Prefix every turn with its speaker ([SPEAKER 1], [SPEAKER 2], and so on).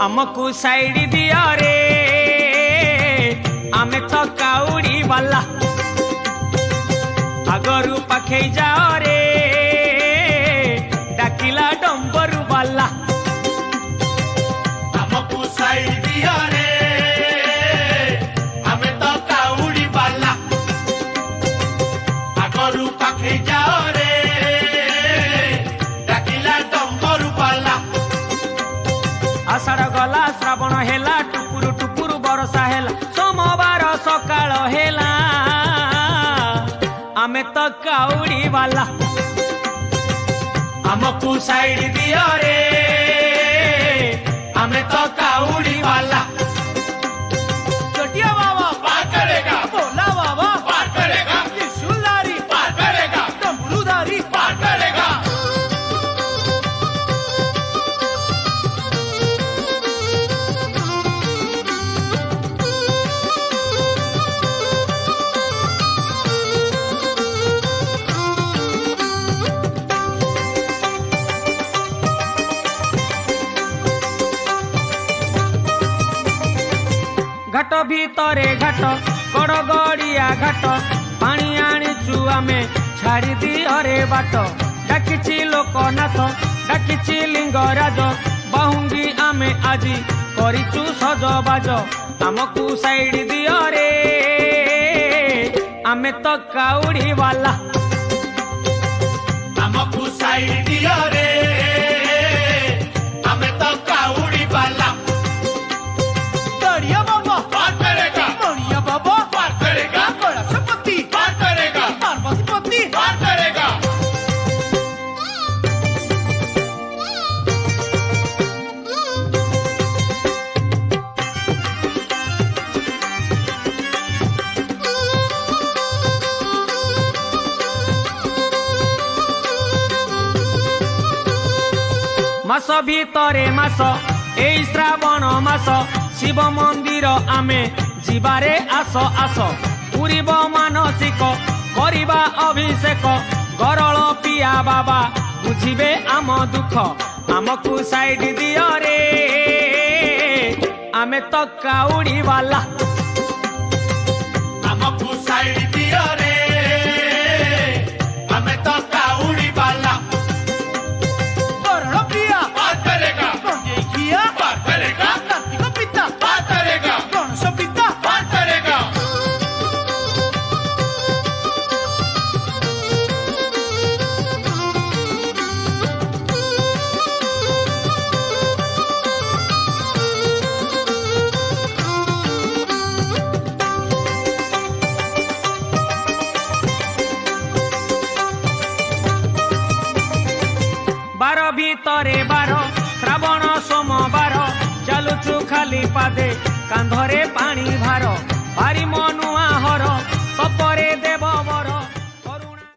[SPEAKER 1] आमको साइड दिया रे आमे तो काउड़ी वाला आगरू पाखे जाओ रे डाकिला डंबरू वाला
[SPEAKER 2] आमको साइड दिया रे आमे तो काउड़ी वाला आगरू पाखे जाओ रे डाकिला डंबरू वाला
[SPEAKER 1] आषाढ़ गला श्रावण हेला टुकुरु टुकुरु बरसा हेला सोमवार सकाळ हेला आमे तो काउड़ी वाला
[SPEAKER 2] आमको साइड दिया रे आमे तो काउड़ी वाला
[SPEAKER 1] चटिया बाबा
[SPEAKER 2] पार करेगा
[SPEAKER 1] भोला बाबा
[SPEAKER 2] पार करेगा
[SPEAKER 1] त्रिशूलधारी
[SPEAKER 2] पार करेगा
[SPEAKER 1] डमरूधारी
[SPEAKER 2] पार करेगा
[SPEAKER 1] घाट भीतरे घाट गड़गड़िया घाट पानी आनीचु आमे छाड़ी दियो रे बाट डाकिची लोकनाथ डाकिची लिंगराज बाहुंगी आमे आजी करिचु सजबाज आमको साइड दियो रे आमे तो काउड़ी वाला
[SPEAKER 2] आमको साइड दिया रे आमे तो काउड़ी वाला
[SPEAKER 1] दरिया बाबा
[SPEAKER 2] पार करेगा
[SPEAKER 1] मणिया बाबा
[SPEAKER 2] पार करेगा
[SPEAKER 1] कैलाशपति
[SPEAKER 2] पार करेगा
[SPEAKER 1] पार्वतीपति
[SPEAKER 2] पार करेगा
[SPEAKER 1] मास भीतरे मास एई श्रावण मास शिव मंदिर आमे जीवारे आस आस पूरीब मानसिक करिबा अभिषेक गरल पिया बाबा बुझिबे आम दुख आमको साइड दियो रे आमे तो काउड़ी वाला
[SPEAKER 2] आमको साइड दिया रे आमे तो काउड़ी वाला
[SPEAKER 1] गरल पिया
[SPEAKER 2] पार करेगा
[SPEAKER 1] गंगेखिया
[SPEAKER 2] पार करेगा
[SPEAKER 1] कार्तिक पिता
[SPEAKER 2] पार करेगा
[SPEAKER 1] गणेश पिता
[SPEAKER 2] पार करेगा
[SPEAKER 1] बार भीतरे बार श्रावण सोमवार चलुचु खाली पादे कांधरे पानी भार भारी मनुआ हर तपरे देव बर।